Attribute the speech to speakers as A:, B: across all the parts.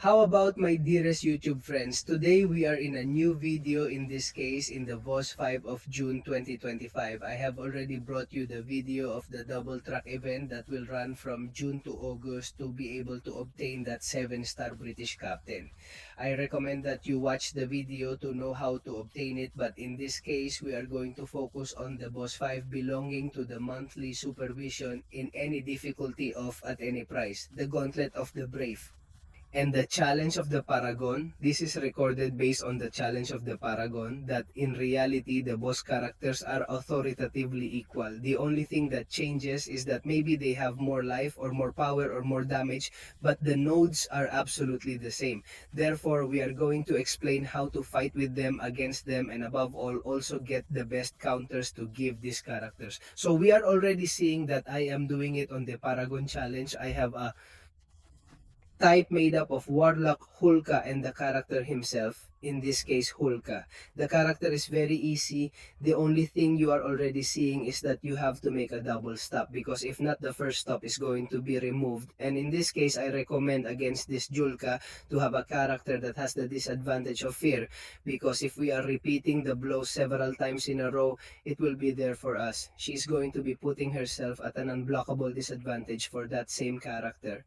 A: How about my dearest YouTube friends? Today we are in a new video, in this case in the VOS 5 of June 2025. I have already brought you the video of the double track event that will run from June to August to be able to obtain that 7-star British captain. I recommend that you watch the video to know how to obtain it, but in this case we are going to focus on the boss 5 belonging to the monthly supervision in any difficulty of at any price, the Gauntlet of the Brave. And the challenge of the Paragon, this is recorded based on the challenge of the Paragon, that in reality the boss characters are authoritatively equal. The only thing that changes is that maybe they have more life or more power or more damage, but the nodes are absolutely the same. Therefore, we are going to explain how to fight with them, against them, and above all, also get the best counters to give these characters. So we are already seeing that I am doing it on the Paragon challenge. I have a type made up of Warlock, Hulka, and the character himself, in this case Hulka. The character is very easy. The only thing you are already seeing is that you have to make a double stop, because if not, the first stop is going to be removed. And in this case, I recommend against this Julka to have a character that has the disadvantage of fear, because if we are repeating the blow several times in a row, it will be there for us. She's going to be putting herself at an unblockable disadvantage for that same character.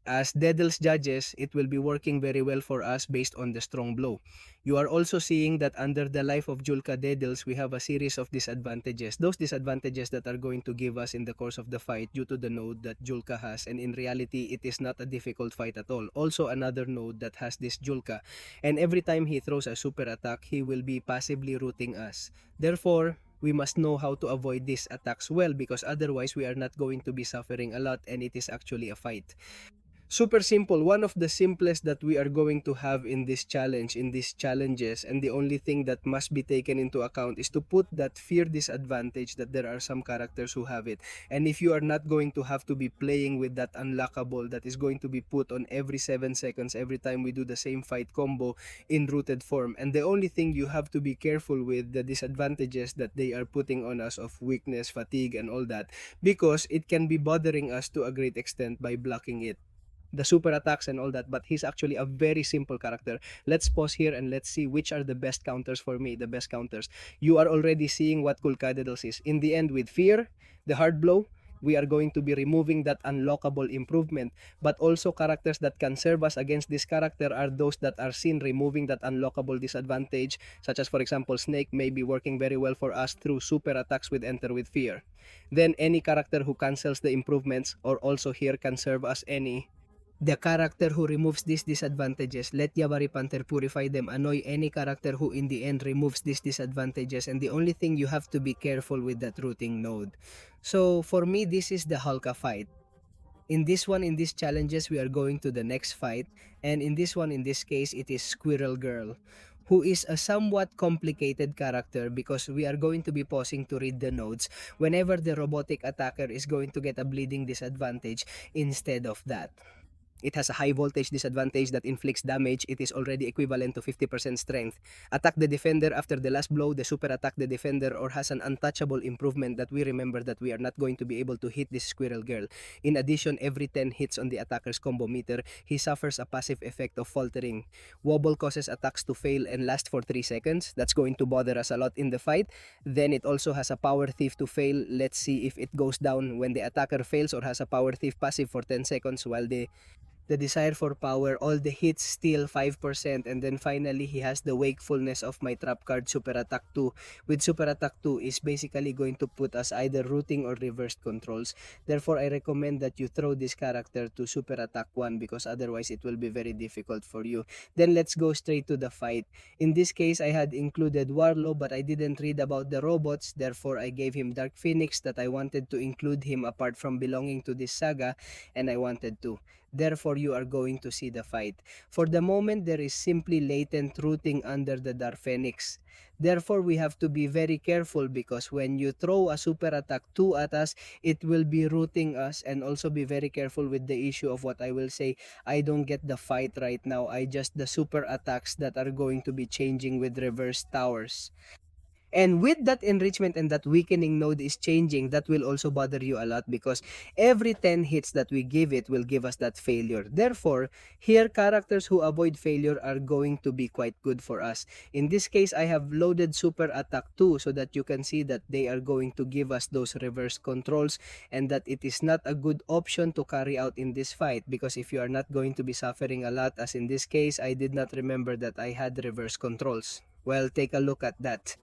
A: As Dedel's judges, it will be working very well for us based on the strong blow. You are also seeing that under the life of Julka Dedels, we have a series of disadvantages. Those disadvantages that are going to give us in the course of the fight due to the node that Julka has, and in reality, it is not a difficult fight at all. Also, another node that has this Julka, and every time he throws a super attack, he will be passively rooting us. Therefore, we must know how to avoid these attacks well, because otherwise we are not going to be suffering a lot, and it is actually a fight. Super simple, one of the simplest that we are going to have in this challenge, in these challenges, and the only thing that must be taken into account is to put that fear disadvantage that there are some characters who have it. And if you are not going to have to be playing with that unlockable that is going to be put on every 7 seconds every time we do the same fight combo in rooted form. And the only thing you have to be careful with the disadvantages that they are putting on us of weakness, fatigue, and all that, because it can be bothering us to a great extent by blocking it, the super attacks and all that. But he's actually a very simple character. Let's pause here and let's see which are the best counters for me, the best counters. You are already seeing what Kulkadedals is. In the end, with fear, the hard blow, we are going to be removing that unlockable improvement. But also characters that can serve us against this character are those that are seen removing that unlockable disadvantage, such as for example Snake may be working very well for us through super attacks with Enter with Fear. Then any character who cancels the improvements or also here can serve as any. The character who removes these disadvantages, let Yabari Panther purify them, annoy any character who in the end removes these disadvantages, and the only thing you have to be careful with that routing node. So for me, this is the Hulka fight. In this one, in these challenges, we are going to the next fight, and in this one, in this case, it is Squirrel Girl, who is a somewhat complicated character because we are going to be pausing to read the notes whenever the robotic attacker is going to get a bleeding disadvantage instead of that. It has a high voltage disadvantage that inflicts damage. It is already equivalent to 50% strength. Attack the defender after the last blow. The super attack the defender or has an untouchable improvement that we remember that we are not going to be able to hit this Squirrel Girl. In addition, every 10 hits on the attacker's combo meter, he suffers a passive effect of faltering. Wobble causes attacks to fail and last for 3 seconds. That's going to bother us a lot in the fight. Then it also has a power thief to fail. Let's see if it goes down when the attacker fails or has a power thief passive for 10 seconds, while the desire for power, all the hits steal 5%, and then finally he has the wakefulness of my trap card Super Attack 2. With Super Attack 2 is basically going to put us either rooting or reversed controls. Therefore, I recommend that you throw this character to Super Attack 1 because otherwise it will be very difficult for you. Then let's go straight to the fight. In this case, I had included Warlow, but I didn't read about the robots. Therefore, I gave him Dark Phoenix that I wanted to include him apart from belonging to this saga, and I wanted to. Therefore, you are going to see the fight. For the moment, there is simply latent rooting under the Dark Phoenix. Therefore, we have to be very careful because when you throw a super attack 2 at us, it will be rooting us, and also be very careful with the issue of what I will say. I don't get the fight right now. I just the super attacks that are going to be changing with reverse towers. And with that enrichment and that weakening node is changing, that will also bother you a lot because every 10 hits that we give it will give us that failure. Therefore, here characters who avoid failure are going to be quite good for us. In this case, I have loaded super attack 2 so that you can see that they are going to give us those reverse controls and that it is not a good option to carry out in this fight because if you are not going to be suffering a lot, as in this case, I did not remember that I had reverse controls. Well, take a look at that.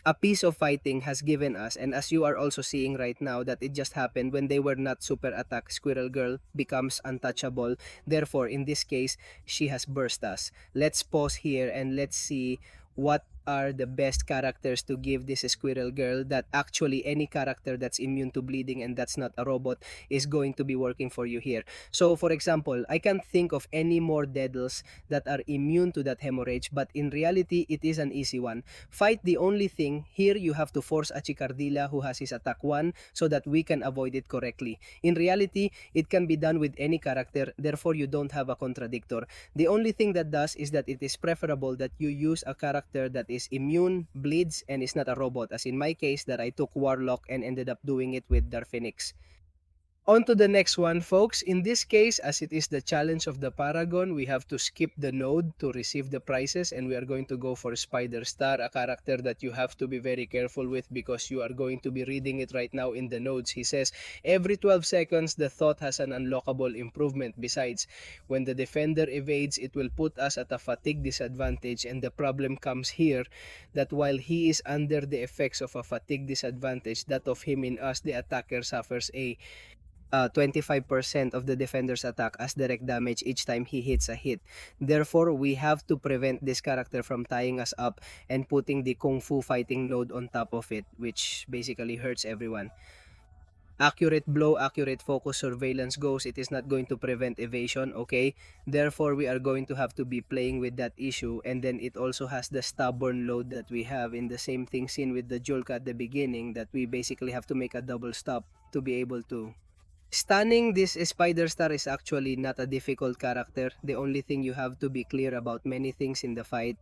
A: A piece of fighting has given us, and as you are also seeing right now, that it just happened when they were not super attack, Squirrel Girl becomes untouchable. Therefore, in this case, she has burst us. Let's pause here and let's see what are the best characters to give this Squirrel Girl, that actually any character that's immune to bleeding and that's not a robot is going to be working for you here. So for example, I can't think of any more Deadles that are immune to that hemorrhage, but in reality it is an easy one. Fight the only thing, here you have to force a Chicardilla who has his attack 1 so that we can avoid it correctly. In reality, it can be done with any character, therefore you don't have a contradictor. The only thing that does is that it is preferable that you use a character that is immune, bleeds, and is not a robot, as in my case that I took Warlock and ended up doing it with Darphinix. On to the next one, folks. In this case, as it is the challenge of the Paragon, we have to skip the node to receive the prizes, and we are going to go for Spider Star, a character that you have to be very careful with because you are going to be reading it right now in the nodes. He says, every 12 seconds, the thought has an unlockable improvement. Besides, when the defender evades, it will put us at a fatigue disadvantage, and the problem comes here that while he is under the effects of a fatigue disadvantage, that of him in us, the attacker suffers a 25% of the defender's attack as direct damage each time he hits a hit. Therefore, we have to prevent this character from tying us up and putting the Kung Fu fighting load on top of it, which basically hurts everyone. Accurate blow, accurate focus, surveillance goes, it is not going to prevent evasion, okay? Therefore, we are going to have to be playing with that issue, and then it also has the stubborn load that we have in the same thing seen with the Julka at the beginning, that we basically have to make a double stop to be able to. Stunning this Spider Star is actually not a difficult character. The only thing you have to be clear about many things in the fight,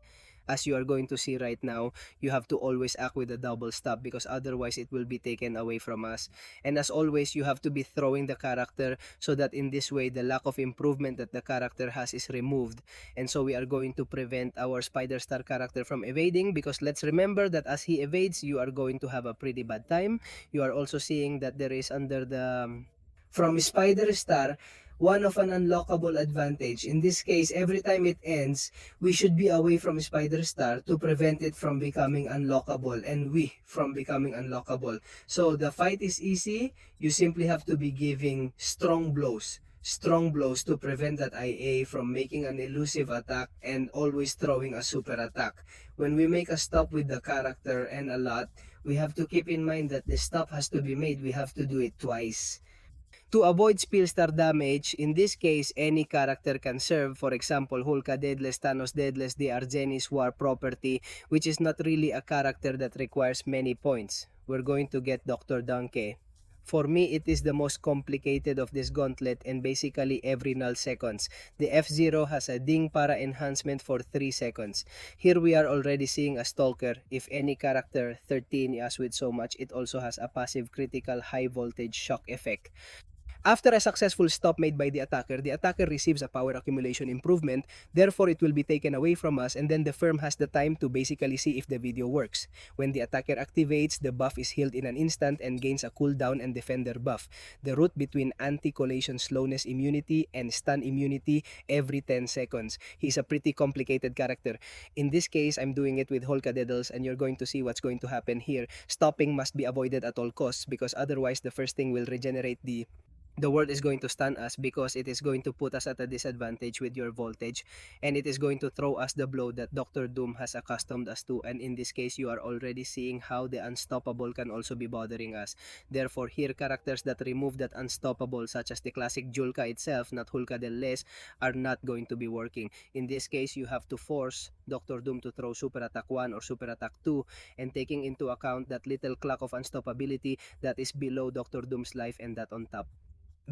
A: as you are going to see right now, you have to always act with a double stop because otherwise it will be taken away from us. And as always, you have to be throwing the character so that in this way the lack of improvement that the character has is removed. And so we are going to prevent our Spider Star character from evading because let's remember that as he evades, you are going to have a pretty bad time. You are also seeing that there is under the from Spider Star, one of an unlockable advantage. In this case, every time it ends, we should be away from Spider Star to prevent it from becoming unlockable and we from becoming unlockable. So the fight is easy. You simply have to be giving strong blows. Strong blows to prevent that IA from making an elusive attack and always throwing a super attack. When we make a stop with the character and a lot, we have to keep in mind that the stop has to be made. We have to do it twice. To avoid spill star damage, in this case, any character can serve. For example, Hulka Deadless, Thanos Deadless, the Argenis War property, which is not really a character that requires many points. We're going to get Dr. Donkey. For me, it is the most complicated of this gauntlet and basically every null seconds. The F0 has a ding para enhancement for 3 seconds. Here we are already seeing a Stalker. If any character 13 as with so much, it also has a passive critical high voltage shock effect. After a successful stop made by the attacker receives a power accumulation improvement, therefore it will be taken away from us and then the firm has the time to basically see if the video works. When the attacker activates, the buff is healed in an instant and gains a cooldown and defender buff. The route between anti-collation slowness immunity and stun immunity every 10 seconds. He's a pretty complicated character. In this case, I'm doing it with Hulka Deadles and you're going to see what's going to happen here. Stopping must be avoided at all costs because otherwise the first thing will regenerate the world is going to stun us because it is going to put us at a disadvantage with your voltage and it is going to throw us the blow that Dr. Doom has accustomed us to, and in this case you are already seeing how the unstoppable can also be bothering us. Therefore here characters that remove that unstoppable such as the classic Julka itself, not Hulka del Les, are not going to be working. In this case you have to force Dr. Doom to throw super attack 1 or super attack 2 and taking into account that little clock of unstoppability that is below Dr. Doom's life and that on top.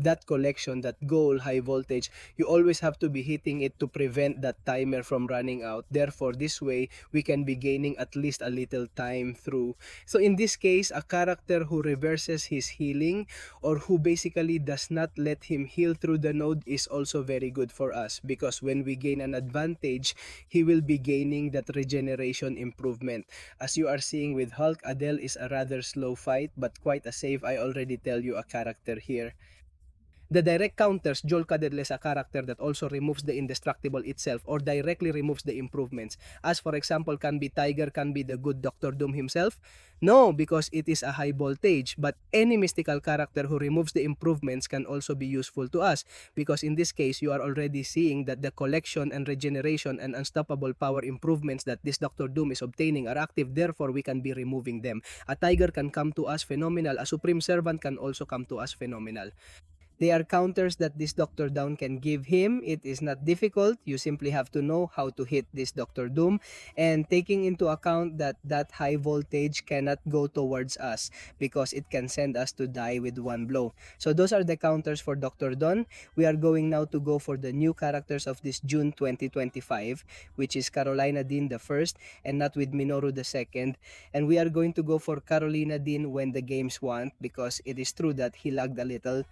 A: that collection, that goal, high voltage, you always have to be hitting it to prevent that timer from running out. Therefore, this way, we can be gaining at least a little time through. So in this case, a character who reverses his healing or who basically does not let him heal through the node is also very good for us, because when we gain an advantage, he will be gaining that regeneration improvement. As you are seeing with Hulk, Adele is a rather slow fight but quite a safe. I already tell you a character here. The direct counters, Joel Cadell is a character that also removes the indestructible itself or directly removes the improvements. As for example, can be Tiger, can be the good Doctor Doom himself? No, because it is a high voltage. But any mystical character who removes the improvements can also be useful to us, because in this case, you are already seeing that the collection and regeneration and unstoppable power improvements that this Doctor Doom is obtaining are active. Therefore, we can be removing them. A Tiger can come to us phenomenal. A Supreme Servant can also come to us phenomenal. They are counters that this Doctor Down can give him. It is not difficult. You simply have to know how to hit this Doctor Doom, and taking into account that that high voltage cannot go towards us because it can send us to die with one blow. So those are the counters for Doctor Dawn. We are going now to go for the new characters of this June 2025, which is Carolina Dean the first and not with Minoru the second. And we are going to go for Carolina Dean when the games want, because it is true that he lagged a little.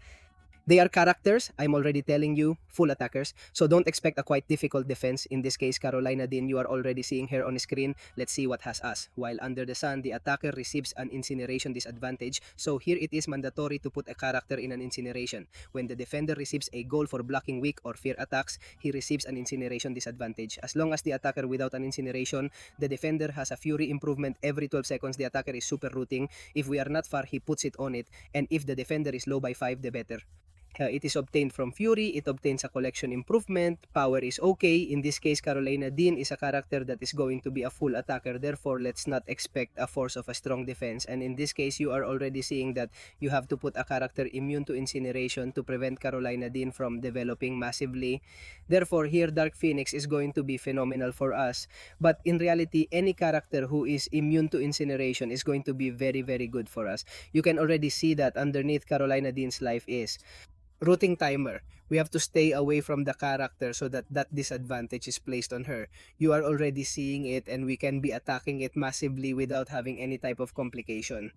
A: They are characters, I'm already telling you, full attackers. So don't expect a quite difficult defense. In this case, Carolina Dean, you are already seeing her on screen. Let's see what has us. While under the sun, the attacker receives an incineration disadvantage. So here it is mandatory to put a character in an incineration. When the defender receives a goal for blocking weak or fear attacks, he receives an incineration disadvantage. As long as the attacker without an incineration, the defender has a fury improvement every 12 seconds. The attacker is super rooting. If we are not far, he puts it on it. And if the defender is low by 5, the better. It is obtained from Fury, it obtains a collection improvement, power is okay. In this case, Carolina Dean is a character that is going to be a full attacker, therefore let's not expect a force of a strong defense. And in this case, you are already seeing that you have to put a character immune to incineration to prevent Carolina Dean from developing massively. Therefore, here Dark Phoenix is going to be phenomenal for us. But in reality, any character who is immune to incineration is going to be very, very good for us. You can already see that underneath Carolina Dean's life is routing timer. We have to stay away from the character so that that disadvantage is placed on her. You are already seeing it, and we can be attacking it massively without having any type of complication.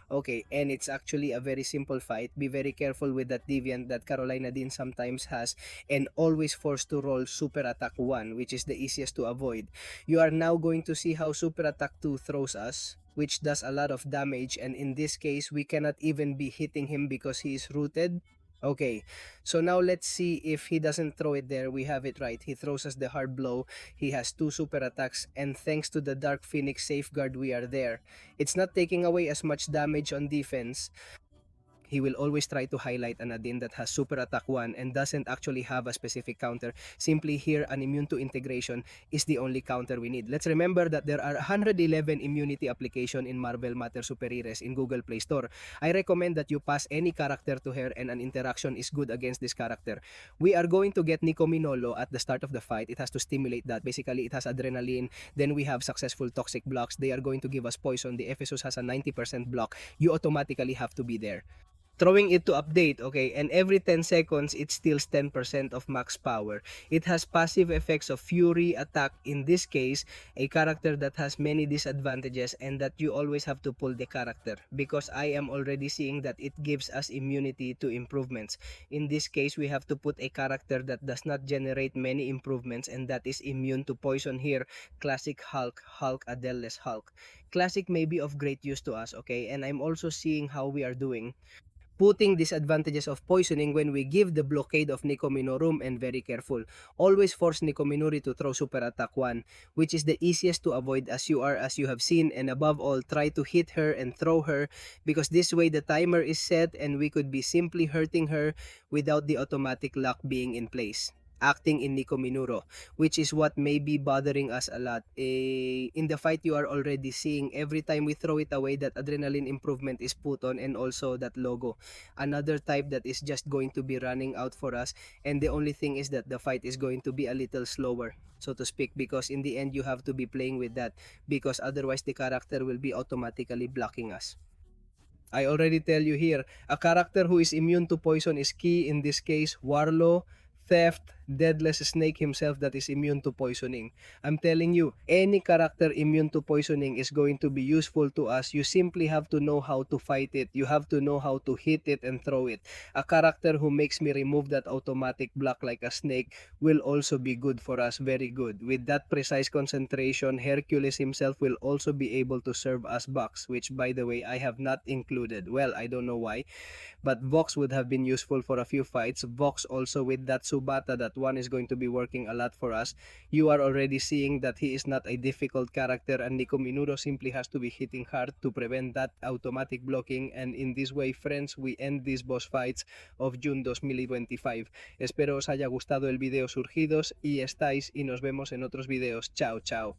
A: Okay, and it's actually a very simple fight. Be very careful with that deviant that Carolina Dean sometimes has, and always forced to roll super attack 1, which is the easiest to avoid. You are now going to see how super attack 2 throws us, which does a lot of damage, and in this case we cannot even be hitting him because he is rooted. Okay, so now let's see if he doesn't throw it there. We have it right. He throws us the hard blow. He has 2 super attacks, and thanks to the Dark Phoenix safeguard, we are there. It's not taking away as much damage on defense. He will always try to highlight an Adin that has super attack 1 and doesn't actually have a specific counter. Simply here, an immune to integration is the only counter we need. Let's remember that there are 111 immunity application in Marvel Matter Superheroes in Google Play Store. I recommend that you pass any character to her, and an interaction is good against this character. We are going to get Nico Minolo at the start of the fight. It has to stimulate that. Basically, it has adrenaline. Then we have successful toxic blocks. They are going to give us poison. The Ephesus has a 90% block. You automatically have to be there. Throwing it to update, okay, and every 10 seconds it steals 10% of max power. It has passive effects of fury, attack, in this case a character that has many disadvantages, and that you always have to pull the character, because I am already seeing that it gives us immunity to improvements. In this case, we have to put a character that does not generate many improvements, and that is immune to poison. Here, classic Hulk, Adele-less Hulk. Classic may be of great use to us, okay, and I'm also seeing how we are doing, putting disadvantages of poisoning when we give the blockade of Nico Minorum. And very careful, always force Nico Minori to throw super attack 1, which is the easiest to avoid, as you have seen. And above all, try to hit her and throw her, because this way the timer is set and we could be simply hurting her without the automatic lock being in place, acting in Nico Minuro, which is what may be bothering us a lot. In the fight, you are already seeing every time we throw it away, that adrenaline improvement is put on, and also that logo. Another type that is just going to be running out for us, and the only thing is that the fight is going to be a little slower, so to speak, because in the end you have to be playing with that, because otherwise the character will be automatically blocking us. I already tell you here, a character who is immune to poison is key. In this case, Warlow, Theft, Deadless Snake himself that is immune to poisoning. I'm telling you, any character immune to poisoning is going to be useful to us. You simply have to know how to fight it. You have to know how to hit it and throw it. A character who makes me remove that automatic block like a snake will also be good for us, very good. With that precise concentration, Hercules himself will also be able to serve as Bucks, which by the way, I have not included. Well, I don't know why. But Vox would have been useful for a few fights. Vox also with that Subata, that one is going to be working a lot for us. You are already seeing that he is not a difficult character, and Nico Minuto simply has to be hitting hard to prevent that automatic blocking. And in this way, friends, we end these boss fights of June 2025. Espero os haya gustado el video surgidos y estáis y nos vemos en otros videos. Chao, chao.